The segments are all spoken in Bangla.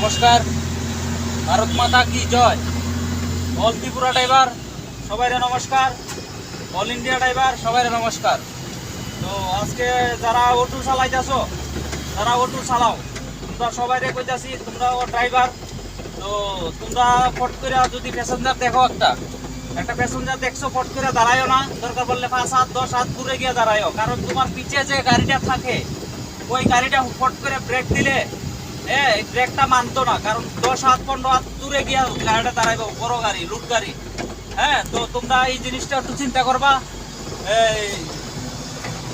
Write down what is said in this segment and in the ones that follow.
নমস্কার। ভারত মাতা কি জয়। অল ত্রিপুরা ড্রাইভার সবাইরে নমস্কার। অল ইন্ডিয়া ড্রাইভার সবাইরে নমস্কার। তো আজকে যারা অটো চালাইতেছো, যারা অটো চালাও, তোমরা সবাইরে কইতাছি তোমরা ড্রাইভার। তো তোমরা ফট করে যদি প্যাসেঞ্জার দেখো, একটা প্যাসেঞ্জার দেখছো, ফট করে দাঁড়ায়ও না। দরকার পড়লে 5 হাত 10 হাত দূরে গিয়ে দাঁড়ায়ও, কারণ তোমার পিছে যে গাড়িটা থাকে ওই গাড়িটা ফট করে ব্রেক দিলে এই ব্রেকটা মানতো না, কারণ 10 হাত 15 হাত দূরে গিয়ে গাড়িটা দাঁড়াইবো, বড় গাড়ি, লুট গাড়ি। তো তোমরা এই জিনিসটা একটু চিন্তা করবা। এই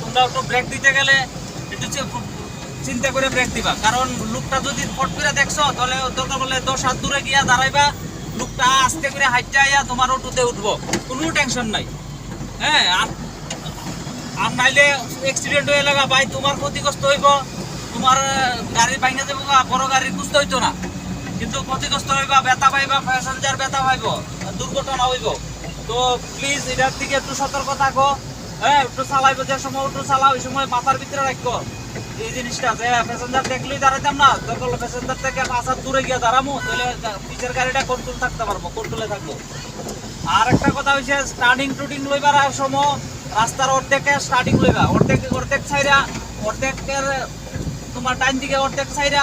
তোমরা একটু ব্রেক দিতে গেলে একটু চিন্তা করে ব্রেক দিবা, কারণ লুকটা যদি ফট করে দেখছো তাহলে দরকার বললে 10 হাত দূরে গিয়া দাঁড়াইবা, লুকটা আস্তে করে হাইটটা আইয়া তোমার অটোতে উঠবো, কোনো টেনশন নাই। আর নাইলে অ্যাক্সিডেন্ট হয়ে লাগা ভাই, তোমার ক্ষতিগ্রস্ত হইব, তোমার গাড়ির বাইনা যাবো, বড় গাড়ির বুঝতে হইতো না, কিন্তু ক্ষতিগ্রস্ত হইবা, ব্যথা পাইবা, প্যাসেঞ্জার ব্যথা পাইব, দুর্ঘটনা হইব। তো প্লিজ এটার দিকে একটু সতর্ক থাকো। একটু চালাইবো, যে সময় একটু চালাও ওই সময় মাথার ভিতরে রাখবো এই জিনিসটা, যে প্যাসেঞ্জার দেখলেই দাঁড়াইতাম না, দরকার প্যাসেঞ্জার থেকে 5 হাত দূরে গিয়ে দাঁড়াবো, তাহলে পিছের গাড়িটা কন্ট্রোল থাকতে পারবো, কন্ট্রোলে থাকবো। আর একটা কথা হচ্ছে, স্টার্টিং টুটিং লইবার সময় রাস্তার অর্ধেকে স্টার্টিং লইবা, অর্ধেক ছাইরা, অর্ধেকের তোমার টাইম দিকে অর্ধেক ছাইরা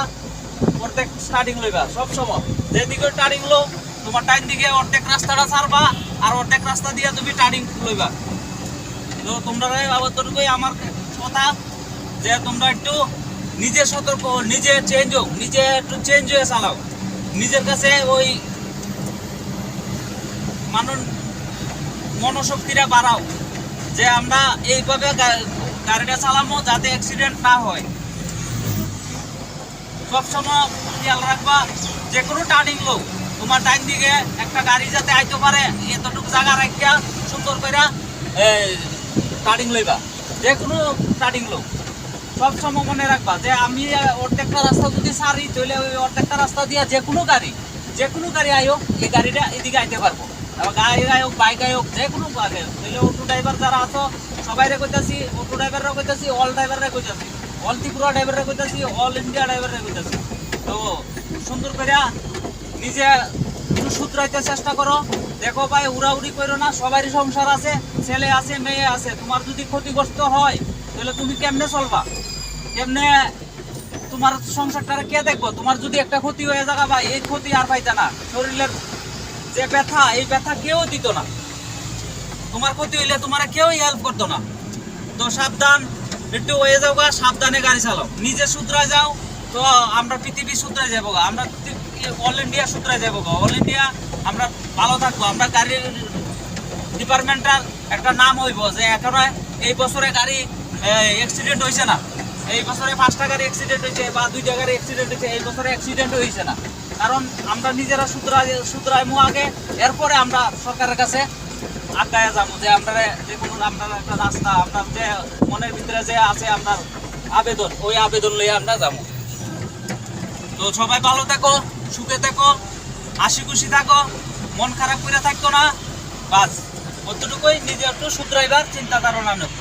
অর্ধেক স্টার্টিং লইবা। সব সময় যেদিকে টার্নিং লো তোমার টাইম দিকে অর্ধেক রাস্তাটা ছাড়বা, আর অর্ধেক রাস্তা দিয়ে তুমি টার্নিং লইবা। তো তোমরা আবদ্ধটুকুই আমার কথা, যে তোমরা একটু নিজে সতর্ক, নিজে চেঞ্জ হোক, নিজে একটু চেঞ্জ হয়ে চালাও, নিজের কাছে ওই মনোশক্তিটা বাড়াও, যে আমরা এইভাবে গাড়িটা চালাবো যাতে অ্যাক্সিডেন্ট না হয়। সবসময় খেয়াল রাখবা, যে কোনো টার্নিং লো তোমার টাইম দিকে একটা গাড়ি যাতে আইতে পারে, এতটুকু জায়গা রাখিয়া সুন্দর করে টার্নিং লইবা, যে কোনো টার্নিং লো। সবসময় মনে রাখবা যে আমি অর্ধেকটা রাস্তা যদি ছাড়ি, তাহলে ওই অর্ধেকটা রাস্তা দিয়ে যে কোনো গাড়ি আয়োগ, এই গাড়িটা এদিকে আইতে পারবো। গাড়ি আয়োগ, বাইক আয়োগ, যে কোনো আগে। তাহলে অটো ড্রাইভার যারা আছো সবাইরে কইতাছি, অটো ড্রাইভাররা কইতাছি, অল ড্রাইভাররা কইতাছি, অল ত্রিপুরা ড্রাইভাররা কইতাছি, অল ইন্ডিয়া ড্রাইভাররা কইতাছি। তো সুন্দর করে নিজে একটু শুধরাইতে চেষ্টা করো। দেখো ভাই, উড়াউড়ি করো না, সবারই সংসার আছে, ছেলে আছে, মেয়ে আছে। তোমার যদি ক্ষতিগ্রস্ত হয় তাহলে তুমি কেমনে চলবা, কেমনে তোমার সংসারটা কে দেখবো? তোমার যদি একটা ক্ষতি হয়ে যাবে ভাই, এই ক্ষতি আর পাইতা না। শরীরের যে ব্যথা, এই ব্যথা কেউ দিত না। তোমার ক্ষতি হইলে তোমার কেউ হেল্প করতো না। তো সাবধান, একটু হয়ে যাও, সাবধানে গাড়ি চালাও, নিজে শুধরায় যাও। তো আমরা পৃথিবী শুধরায় যাবো, আমরা অল ইন্ডিয়া শুধরায় যাবো, অল ইন্ডিয়া আমরা ভালো থাকবো। আমরা গাড়ির ডিপার্টমেন্টার একটা নাম হইব, যে এখন এই বছরে গাড়ি অ্যাক্সিডেন্ট হয়েছে না, এই বছরে 5টা গাড়ি অ্যাক্সিডেন্ট হয়েছে বা 2টা গাড়ি অ্যাক্সিডেন্ট হয়েছে, এই বছরে অ্যাক্সিডেন্ট হয়েছে না। কারণ আমরা নিজেরা শুধরাইমু আগে, এরপরে আমরা সরকারের কাছে আগায় যাবো, যে আমরা যে কোনো আপনার একটা রাস্তা, আপনার যে মনের ভিতরে যে আছে আপনার আবেদন, ওই আবেদন লইয়ে আমরা যাবো। তো সবাই ভালো থাকো, সুখে থাকো, হাসি খুশি থাকো, মন খারাপ করে থাকতো না। বাস অতটুকুই, নিজে একটু শুধরাইবার চিন্তা ধারণা নেব।